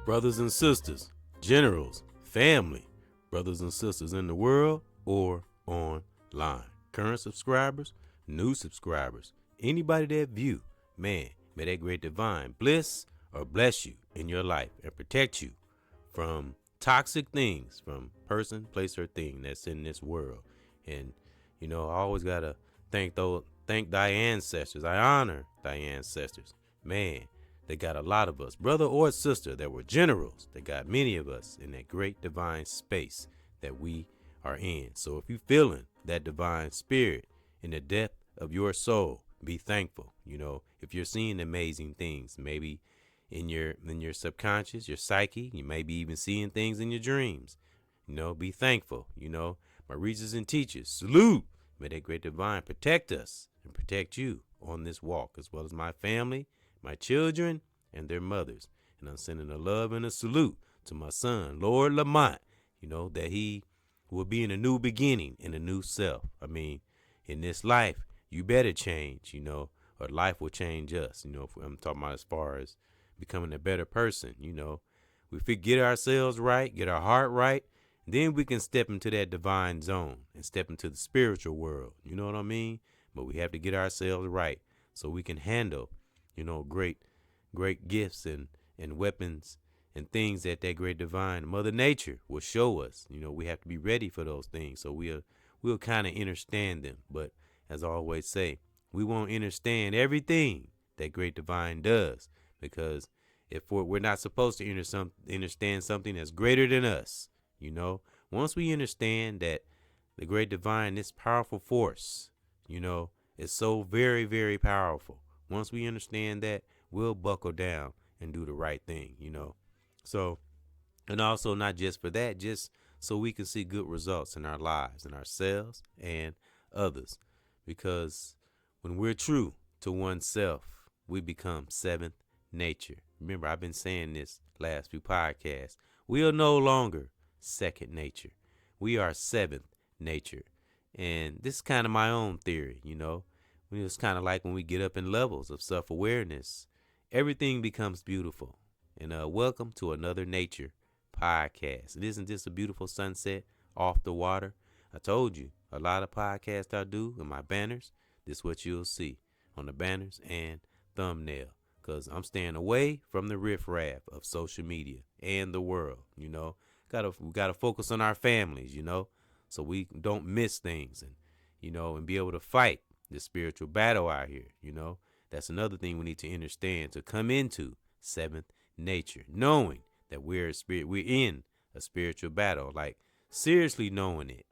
Brothers and sisters, generals, family, brothers and sisters in the world or online. Current subscribers, new subscribers, anybody that view, man, may that great divine bliss or bless you in your life and protect you from toxic things, from person, place, or thing that's in this world. And, I always got to thank thy ancestors. I honor thy ancestors. Man, they got a lot of us, brother or sister, that were generals. They got many of us in that great divine space that we are in. So if you feeling that divine spirit in the depth of your soul, be thankful. If you're seeing amazing things, maybe in your subconscious, your psyche, you may be even seeing things in your dreams. Be thankful. My readers and teachers, salute. May that great divine protect us and protect you on this walk, as well as my family, my children, and their mothers. And I'm sending a love and a salute to my son, Lord Lamont, that he will be in a new beginning, in a new self. I mean, in this life, you better change, or life will change us. If I'm talking about as far as becoming a better person, if we get ourselves right, get our heart right, then we can step into that divine zone and step into the spiritual world. You know what I mean? But we have to get ourselves right so we can handle great gifts and weapons and things that great divine Mother Nature will show us. We have to be ready for those things. So we'll kind of understand them. But as I always say, we won't understand everything that great divine does, because if we're not supposed to understand something that's greater than us. Once we understand that the great divine, this powerful force, is so very, very powerful. Once we understand that, we'll buckle down and do the right thing, So, and also not just for that, just so we can see good results in our lives and ourselves and others. Because when we're true to oneself, we become seventh nature. Remember, I've been saying this last few podcasts. We are no longer second nature. We are seventh nature. And this is kind of my own theory, It's kind of like when we get up in levels of self-awareness, everything becomes beautiful. And welcome to another nature podcast. And isn't this a beautiful sunset off the water? I told you, a lot of podcasts I do in my banners, this is what you'll see on the banners and thumbnail. Because I'm staying away from the riffraff of social media and the world, We gotta focus on our families, so we don't miss things and, and be able to fight the spiritual battle out here, That's another thing we need to understand, to come into seventh nature, knowing that we're in a spiritual battle, like seriously knowing it,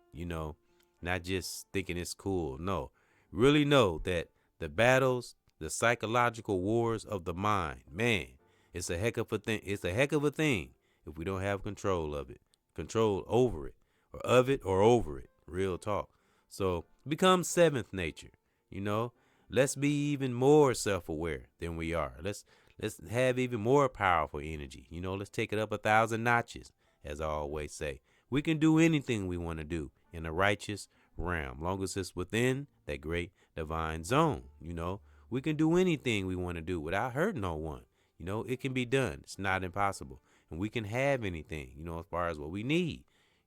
not just thinking it's cool. No, really know that the battles, the psychological wars of the mind, man, it's a heck of a thing. It's a heck of a thing if we don't have control over it, or over it. Real talk. So become seventh nature. Let's be even more self-aware than we are. Let's have even more powerful energy. Let's take it up 1,000 notches, as I always say. We can do anything we want to do in the righteous realm, long as it's within that great divine zone. We can do anything we want to do without hurting no one. It can be done. It's not impossible. And we can have anything, as far as what we need.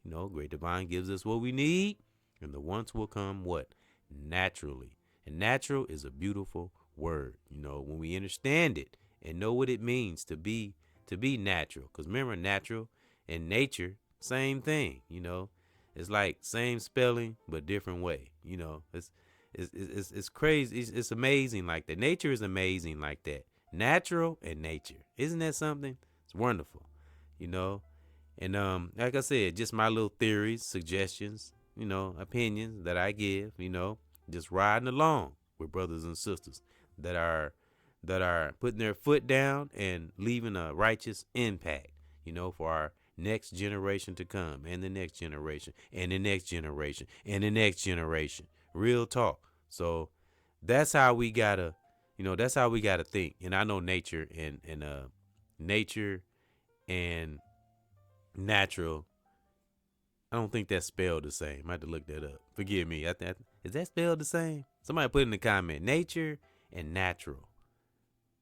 Great divine gives us what we need, and the wants will come what? Naturally. And natural is a beautiful word, when we understand it and know what it means to be natural. Because remember, natural and nature, same thing, It's like same spelling, but different way, It's crazy. It's amazing like that. Nature is amazing like that. Natural and nature. Isn't that something? It's wonderful, And like I said, just my little theories, suggestions, opinions that I give, just riding along with brothers and sisters that are putting their foot down and leaving a righteous impact, for our next generation to come, and the next generation, and the next generation, and the next generation. Real talk. So that's how we gotta think. And I know nature and nature and natural, I don't think that's spelled the same. I have to look that up. Forgive me. Is that spelled the same? Somebody put in the comment, nature and natural.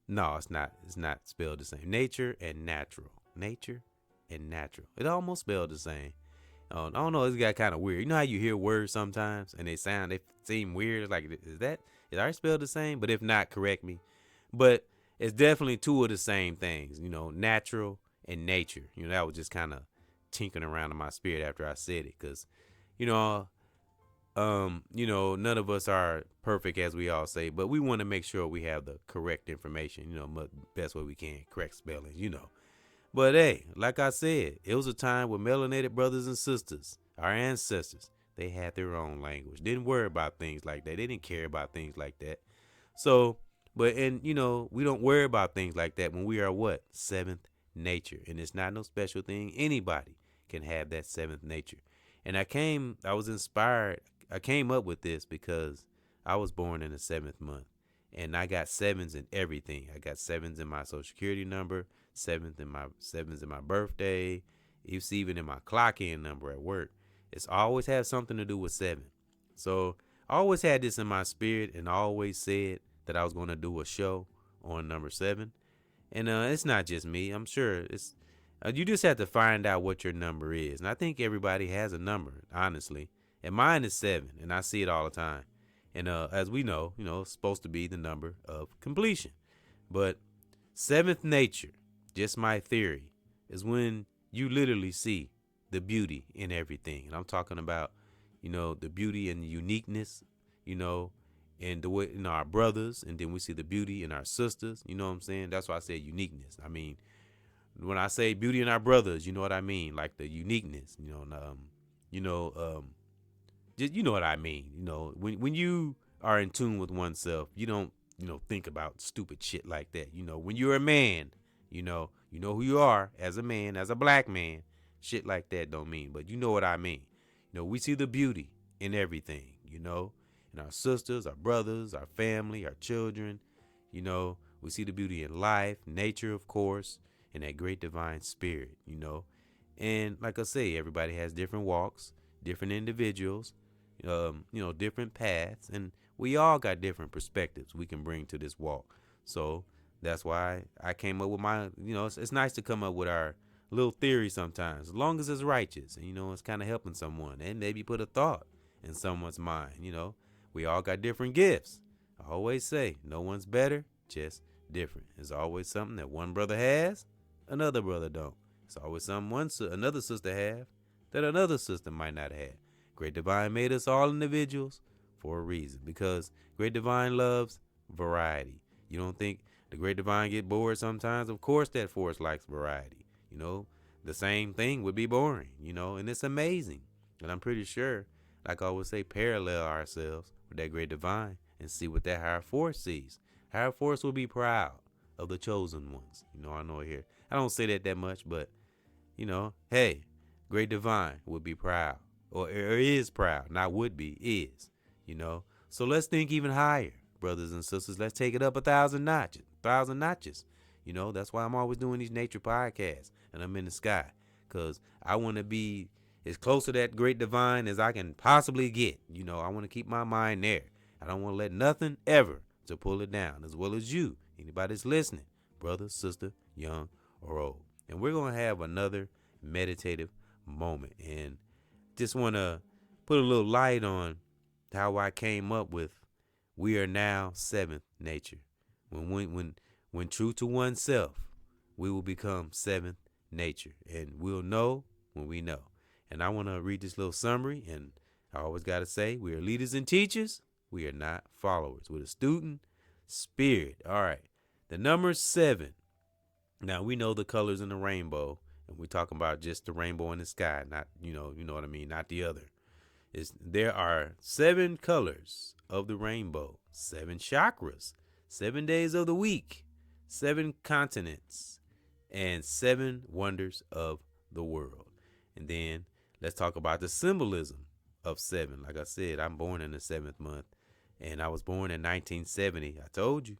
No, it's not. It's not spelled the same. Nature and natural. Nature and natural. It almost spelled the same. I don't know. It's got kind of weird. You know how you hear words sometimes and they seem weird. It's like, is ours spelled the same? But if not, correct me. But it's definitely two of the same things. Natural and nature. That was just kind of tinkering around in my spirit after I said it, because, you know, none of us are perfect, as we all say, but we want to make sure we have the correct information. Best way we can, correct spelling. But hey, like I said, it was a time where melanated brothers and sisters, our ancestors, they had their own language. Didn't worry about things like that. They didn't care about things like that. So, we don't worry about things like that when we are what? Seventh nature. And it's not no special thing. Anybody can have that seventh nature. And I was inspired. I came up with this because I was born in the 7th month. And I got sevens in everything. I got sevens in my social security number, sevens in my birthday, it's even in my clock in number at work. It's always had something to do with 7. So I always had this in my spirit, and I always said that I was going to do a show on number 7. And it's not just me. I'm sure it's you just have to find out what your number is. And I think everybody has a number, honestly. And mine is 7, and I see it all the time. And as we know, it's supposed to be the number of completion. But 7th nature, just my theory, is when you literally see the beauty in everything. And I'm talking about, the beauty and the uniqueness, and the way in our brothers. And then we see the beauty in our sisters. You know what I'm saying? That's why I say uniqueness. I mean, when I say beauty in our brothers, you know what I mean? Like the uniqueness, just, you know what I mean. When you are in tune with oneself, you don't, think about stupid shit like that. When you're a man, you know who you are as a man, as a black man. Shit like that don't mean, but you know what I mean. We see the beauty in everything, in our sisters, our brothers, our family, our children. We see the beauty in life, nature, of course, and that great divine spirit, And like I say, everybody has different walks, different individuals, different paths, and we all got different perspectives we can bring to this walk. So that's why I came up with my, it's nice to come up with our little theory sometimes, as long as it's righteous, and, it's kind of helping someone and maybe put a thought in someone's mind. We all got different gifts. I always say no one's better, just different. There's always something that one brother has, another brother don't. It's always something another sister have that another sister might not have. Great Divine made us all individuals for a reason, because Great Divine loves variety. You don't think the Great Divine get bored sometimes? Of course that force likes variety. The same thing would be boring, and it's amazing. And I'm pretty sure, like I always say, parallel ourselves with that Great Divine and see what that higher force sees. Higher force will be proud of the chosen ones. I know here. I don't say that much, but, hey, Great Divine would be proud. Or is proud, not would be, is, So let's think even higher, brothers and sisters. Let's take it up 1,000 notches. That's why I'm always doing these nature podcasts, and I'm in the sky, because I want to be as close to that great divine as I can possibly get. I want to keep my mind there. I don't want to let nothing ever to pull it down, as well as you, anybody that's listening, brother, sister, young or old. And we're going to have another meditative moment, and just want to put a little light on how I came up with we are now 7th nature. When true to oneself, we will become 7th nature, and we'll know when we know. And I want to read this little summary, and I always got to say, we are leaders and teachers. We are not followers. We're the student spirit. All right. The number 7. Now, we know the colors in the rainbow, and we're talking about just the rainbow in the sky, not, you know what I mean, not the other. There are 7 colors of the rainbow, 7 chakras, 7 days of the week, 7 continents, and 7 wonders of the world. And then let's talk about the symbolism of 7. Like I said, I'm born in the 7th month, and I was born in 1970. I told you,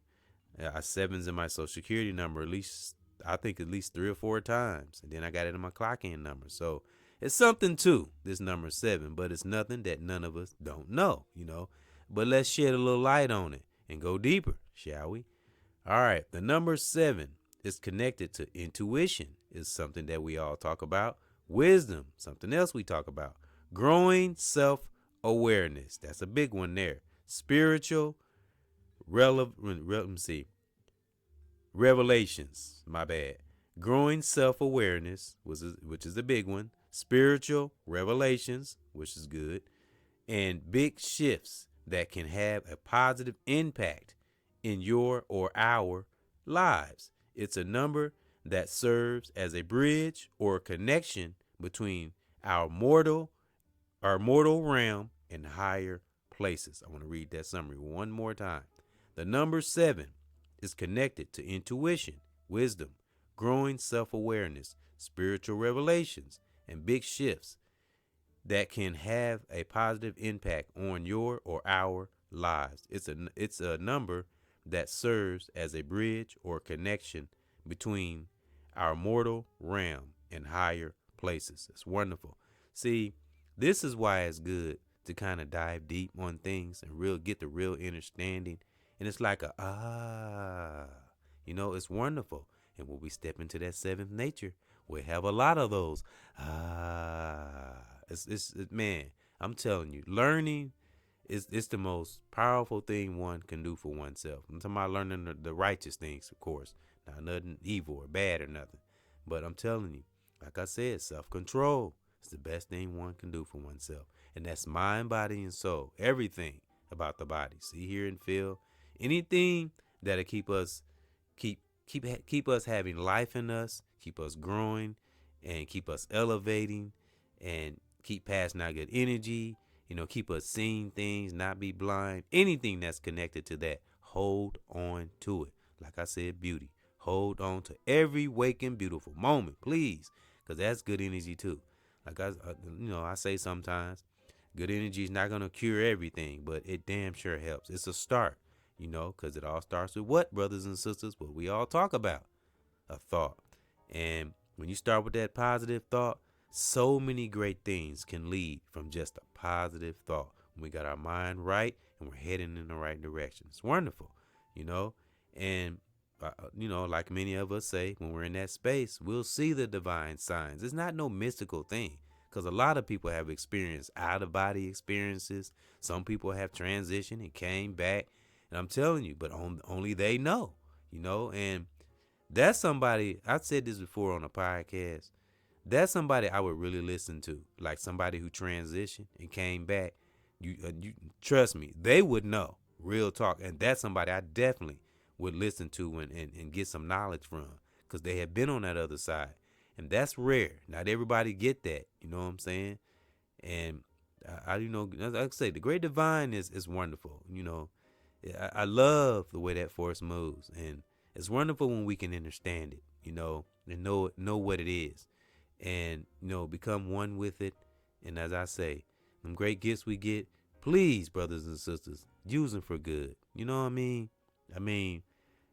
I 7's in my social security number at least 3 or 4 times, and then I got it in my clock in number. So it's something to this number 7, but it's nothing that none of us don't know, But let's shed a little light on it and go deeper, shall we? All right, the number 7 is connected to intuition, is something that we all talk about. Wisdom, something else we talk about. Growing self-awareness, that's a big one there. Spiritual let me see. Revelations, my bad. Growing self-awareness, which is a big one. Spiritual revelations, which is good. And big shifts that can have a positive impact in your or our lives. It's a number that serves as a bridge or a connection between our mortal realm and higher places. I want to read that summary one more time. The number 7 is connected to intuition, wisdom, growing self-awareness, spiritual revelations, and big shifts that can have a positive impact on your or our lives. It's a number that serves as a bridge or connection between our mortal realm and higher places. It's wonderful. See, this is why it's good to kind of dive deep on things and get the real understanding. And it's like it's wonderful. And when we step into that seventh nature, we have a lot of those. Man, I'm telling you, learning is the most powerful thing one can do for oneself. I'm talking about learning the righteous things, of course. Not nothing evil or bad or nothing. But I'm telling you, like I said, self-control is the best thing one can do for oneself. And that's mind, body, and soul. Everything about the body. See, hear, and feel. Anything that'll keep us having life in us, keep us growing, and keep us elevating, and keep passing out good energy, keep us seeing things, not be blind. Anything that's connected to that, hold on to it. Like I said, beauty. Hold on to every waking beautiful moment, please, because that's good energy too. Like I say sometimes, good energy is not gonna cure everything, but it damn sure helps. It's a start, because it all starts with what, brothers and sisters? What we all talk about, a thought. And when you start with that positive thought, so many great things can lead from just a positive thought. When we got our mind right and we're heading in the right direction, it's wonderful, and like many of us say, when we're in that space, we'll see the divine signs. It's not no mystical thing, because a lot of people have experienced out-of-body experiences. Some people have transitioned and came back, and I'm telling you, but only they know, and that's somebody, I've said this before on a podcast, that's somebody I would really listen to, like somebody who transitioned and came back. You trust me, they would know, real talk, and that's somebody I definitely would listen to and get some knowledge from, because they have been on that other side, and that's rare. Not everybody get that, you know what I'm saying? And like I say, the great divine is wonderful. I love the way that force moves, and it's wonderful when we can understand it, and know what it is, and become one with it. And as I say, them great gifts we get, please, brothers and sisters, use them for good. You know what I mean?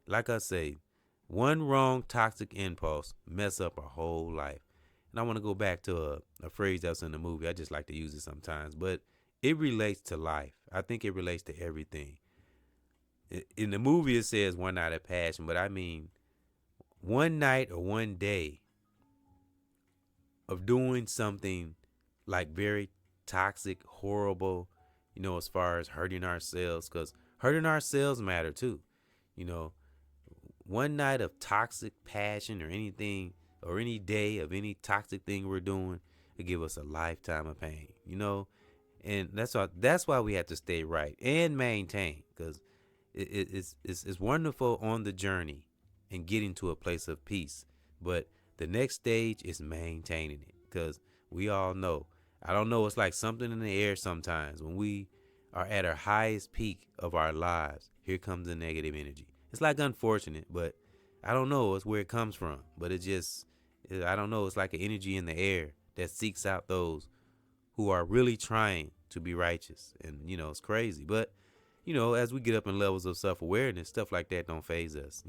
Like I say, one wrong toxic impulse mess up our whole life. And I want to go back to a phrase that's in the movie. I just like to use it sometimes, but it relates to life. I think it relates to everything. In the movie, it says one night of passion, but I mean one night or one day of doing something like very toxic, horrible, as far as hurting ourselves, because hurting ourselves matter too. One night of toxic passion or anything, or any day of any toxic thing we're doing, it give us a lifetime of pain, and that's why we have to stay right and maintain, because it's wonderful on the journey and getting to a place of peace, but the next stage is maintaining it, because we all know, I don't know, it's like something in the air sometimes when we are at our highest peak of our lives. Here comes the negative energy. It's like unfortunate, but I don't know, it's where it comes from, but I don't know, it's like an energy in the air that seeks out those who are really trying to be righteous. And it's crazy, but as we get up in levels of self-awareness, stuff like that don't faze us.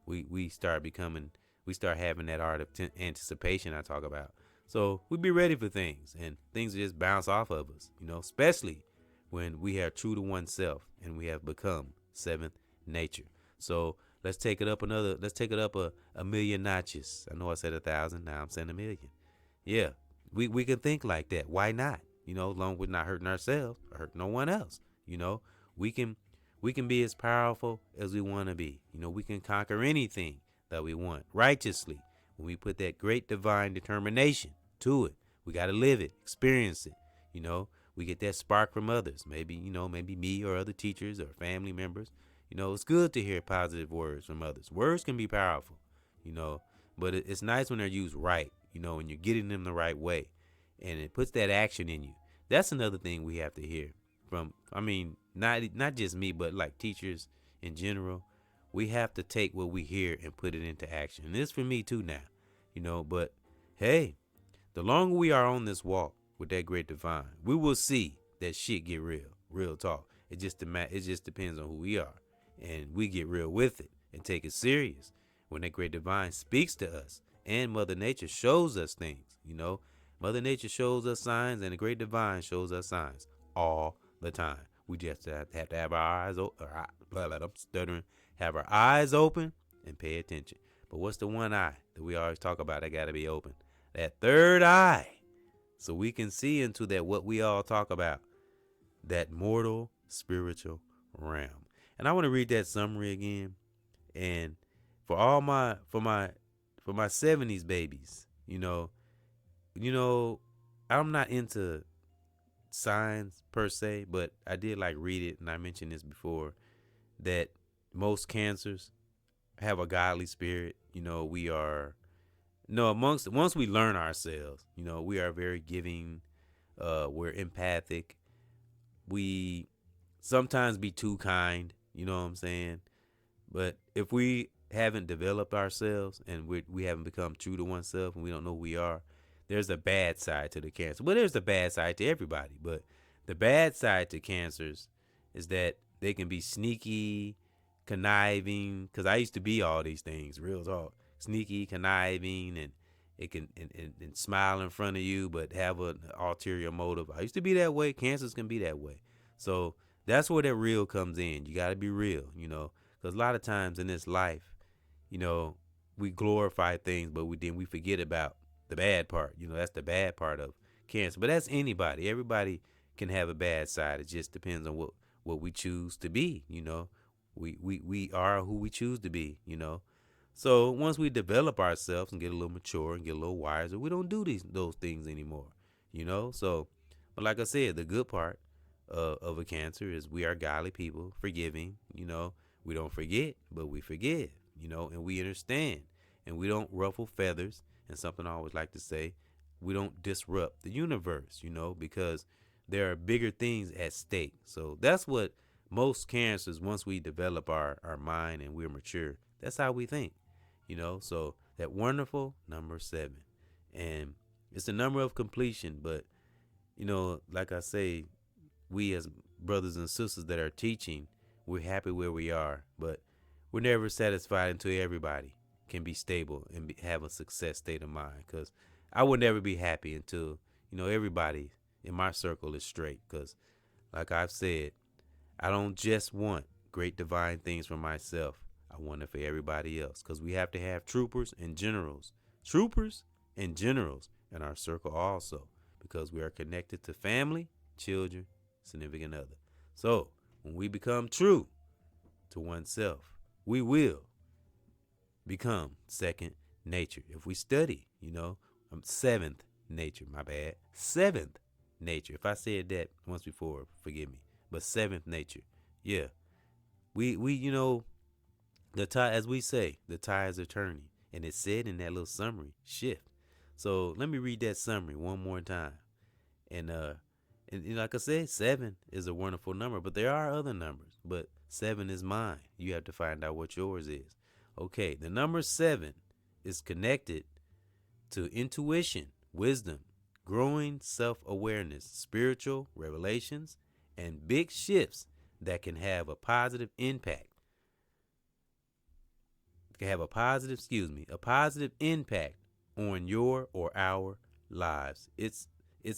We start having that art of anticipation I talk about. So we be ready for things, and things just bounce off of us, especially when we are true to oneself and we have become seventh nature. So Let's take it up another. Let's take it up a million notches. I know I said 1,000. Now I'm saying a million. Yeah, we can think like that. Why not? As long as we're not hurting ourselves or hurting no one else. You know, we can we can be as powerful as we want to be. We can conquer anything that we want righteously when we put that great divine determination to it. We got to live it, experience it. We get that spark from others. Maybe me or other teachers or family members. It's good to hear positive words from others. Words can be powerful, but it's nice when they're used right, and you're getting them the right way. And it puts that action in you. That's another thing we have to hear from, not just me, but like teachers in general. We have to take what we hear and put it into action. And this for me too now, but hey, the longer we are on this walk with that great divine, we will see that shit get real talk. It just depends on who we are. And we get real with it and take it serious when that great divine speaks to us. And Mother Nature shows us things, Mother Nature shows us signs, and the great divine shows us signs all the time. We just have to have our eyes open. I'm stuttering. Have our eyes open and pay attention. But what's the one eye that we always talk about that got to be open? That third eye. So we can see into that what we all talk about, that mortal spiritual realm. And I want to read that summary again. And for my 70s babies, I'm not into signs per se, but I did read it, and I mentioned this before, that most cancers have a godly spirit. We are once we learn ourselves, we are very giving, we're empathic. We sometimes be too kind, you know what I'm saying? But if we haven't developed ourselves and we haven't become true to oneself and we don't know who we are, there's a bad side to the cancer. Well, there's a bad side to everybody, but the bad side to cancers is that they can be sneaky, conniving, because I used to be all these things, real talk. Sneaky, conniving, and it can and smile in front of you, but have an ulterior motive. I used to be that way. Cancers can be that way. So that's where that real comes in. You got to be real, because a lot of times in this life, we glorify things, but we forget about the bad part. That's the bad part of cancer. But that's anybody. Everybody can have a bad side. It just depends on what we choose to be. We are who we choose to be. So once we develop ourselves and get a little mature and get a little wiser, we don't do those things anymore. So, but like I said, the good part of a cancer is we are godly people, forgiving. We don't forget, but we forgive. And we understand, and we don't ruffle feathers. And something I always like to say, we don't disrupt the universe. Because there are bigger things at stake. So that's what most cancers, once we develop our mind and we're mature, that's how we think. So that wonderful number 7, and it's the number of completion. But like I say, we as brothers and sisters that are teaching, we're happy where we are, but we're never satisfied until everybody can be stable and have a success state of mind. Because I would never be happy until everybody in my circle is straight. Because like I've said, I don't just want great divine things for myself. I want it for everybody else, because we have to have troopers and generals in our circle also, because we are connected to family, children, significant other. So when we become true to oneself, we will become second nature. If we study, seventh nature, my bad. Seventh nature. If I said that once before, forgive me. But seventh nature. Yeah. We the tide, as we say, the tides are turning. And it said in that little summary, shift. So let me read that summary one more time. And like I said, 7 is a wonderful number, but there are other numbers. But 7 is mine. You have to find out what yours is. Okay, the number 7 is connected to intuition, wisdom, growing self-awareness, spiritual revelations, and big shifts that can have a positive impact. A positive impact on your or our lives. It's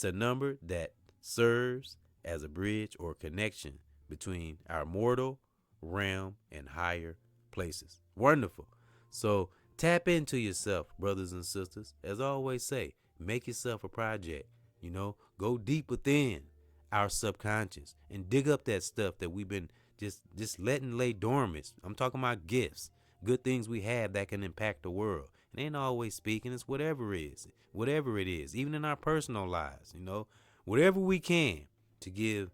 a number that serves as a bridge or connection between our mortal realm and higher places. Wonderful. So tap into yourself, brothers and sisters. As I always say, make yourself a project. Go deep within our subconscious and dig up that stuff that we've been just letting lay dormant. I'm talking about gifts, good things we have that can impact the world. It ain't always speaking, it's whatever it is, even in our personal lives, whatever we can to give,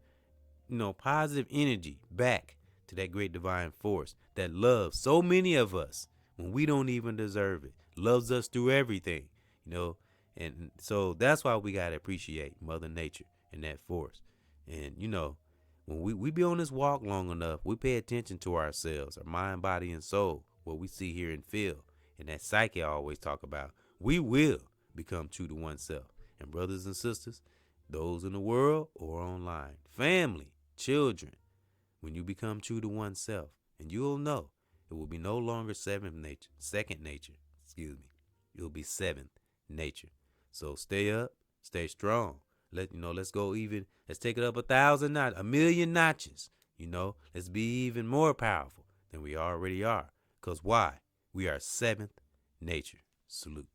positive energy back to that great divine force that loves so many of us when we don't even deserve it, loves us through everything, you know. And so that's why we got to appreciate Mother Nature and that force. And, when we be on this walk long enough, we pay attention to ourselves, our mind, body, and soul, what we see, hear, and feel. And that psyche I always talk about, we will become true to oneself. And brothers and sisters, those in the world or online, family, children, when you become true to oneself, and you'll know it will be no longer second nature, It will be seventh nature. So stay up, stay strong. Let's go let's take it up 1,000 notches, 1,000,000 notches. Let's be even more powerful than we already are. Because why? We are seventh nature. Salute.